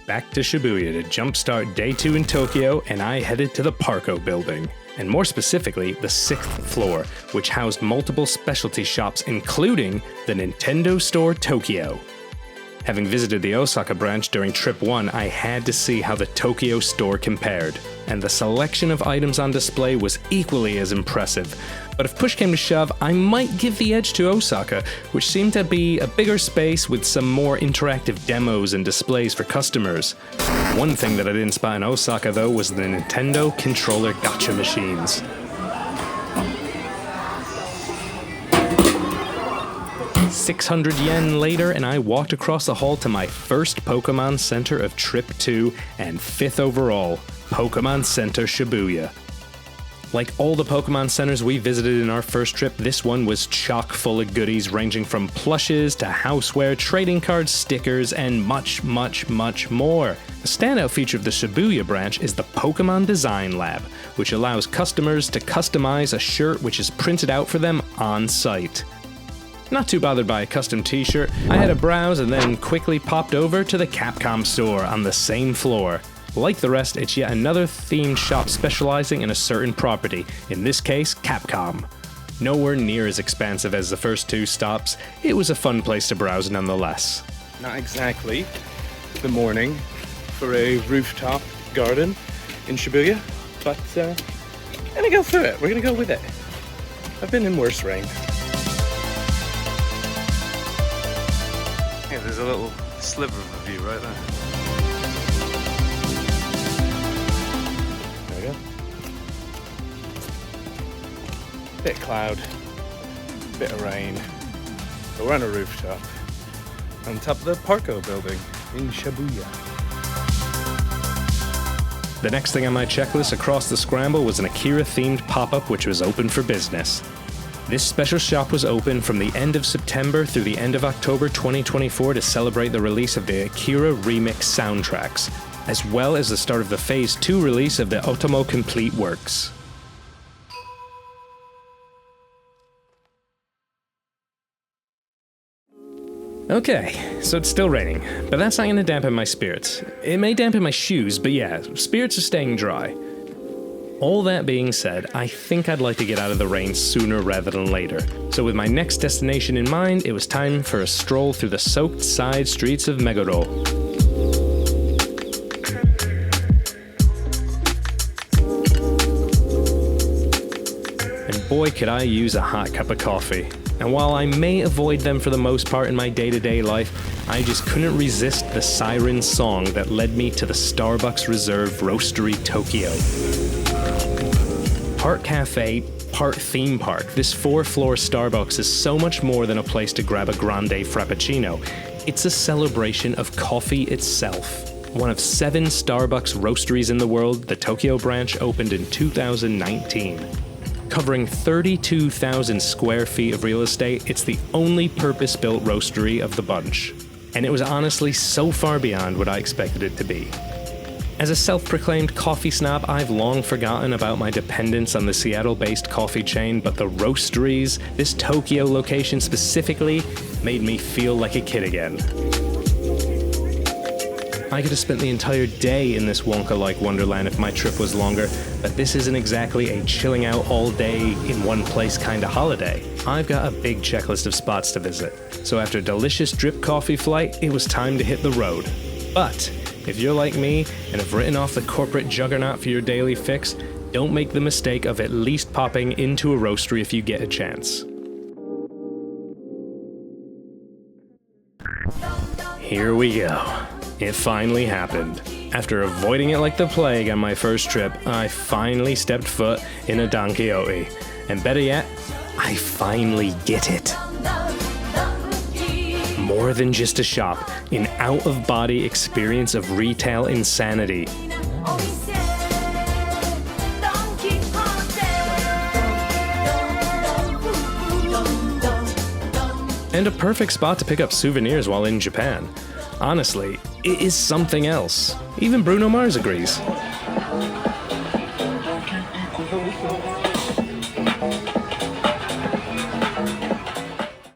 Back to Shibuya to jumpstart day 2 in Tokyo, and I headed to the Parco building. And more specifically, the 6th floor, which housed multiple specialty shops, including the Nintendo Store Tokyo. Having visited the Osaka branch during Trip 1, I had to see how the Tokyo store compared, and the selection of items on display was equally as impressive. But if push came to shove, I might give the edge to Osaka, which seemed to be a bigger space with some more interactive demos and displays for customers. One thing that I didn't spot in Osaka though was the Nintendo controller gacha machines. $600 later, and I walked across the hall to my first Pokemon Center of Trip 2 and 5th overall, Pokemon Center Shibuya. Like all the Pokemon Centers we visited in our first trip, this one was chock full of goodies ranging from plushes to houseware, trading cards, stickers, and much, much, much more. The standout feature of the Shibuya branch is the Pokemon Design Lab, which allows customers to customize a shirt which is printed out for them on site. Not too bothered by a custom t-shirt, I had a browse and then quickly popped over to the Capcom store on the same floor. Like the rest, it's yet another themed shop specializing in a certain property, in this case, Capcom. Nowhere near as expansive as the first 2 stops, it was a fun place to browse nonetheless. Not exactly the morning for a rooftop garden in Shibuya, but we're gonna go through it, we're gonna go with it. I've been in worse rain. Yeah, there's a little sliver of a view right there. There we go. Bit of cloud, bit of rain. But we're on a rooftop, on top of the Parco building in Shibuya. The next thing on my checklist across the scramble was an Akira-themed pop-up which was open for business. This special shop was open from the end of September through the end of October 2024 to celebrate the release of the Akira Remix soundtracks, as well as the start of the Phase 2 release of the Otomo Complete works. Okay, so it's still raining, but that's not going to dampen my spirits. It may dampen my shoes, but yeah, spirits are staying dry. All that being said, I think I'd like to get out of the rain sooner rather than later. So with my next destination in mind, it was time for a stroll through the soaked side streets of Meguro. And boy could I use a hot cup of coffee. And while I may avoid them for the most part in my day-to-day life, I just couldn't resist the siren song that led me to the Starbucks Reserve Roastery Tokyo. Part cafe, part theme park, this 4-floor Starbucks is so much more than a place to grab a grande frappuccino. It's a celebration of coffee itself. One of 7 Starbucks roasteries in the world, the Tokyo branch opened in 2019. Covering 32,000 square feet of real estate, it's the only purpose-built roastery of the bunch. And it was honestly so far beyond what I expected it to be. As a self-proclaimed coffee snob, I've long forgotten about my dependence on the Seattle-based coffee chain, but the roasteries, this Tokyo location specifically, made me feel like a kid again. I could have spent the entire day in this Wonka-like wonderland if my trip was longer, but this isn't exactly a chilling out all day in one place kind of holiday. I've got a big checklist of spots to visit, so after a delicious drip coffee flight, it was time to hit the road. But if you're like me and have written off the corporate juggernaut for your daily fix, don't make the mistake of at least popping into a roastery if you get a chance. Here we go. It finally happened. After avoiding it like the plague on my first trip, I finally stepped foot in a Donkioi. And better yet, I finally get it. More than just a shop, an out-of-body experience of retail insanity. And a perfect spot to pick up souvenirs while in Japan. Honestly, it is something else. Even Bruno Mars agrees.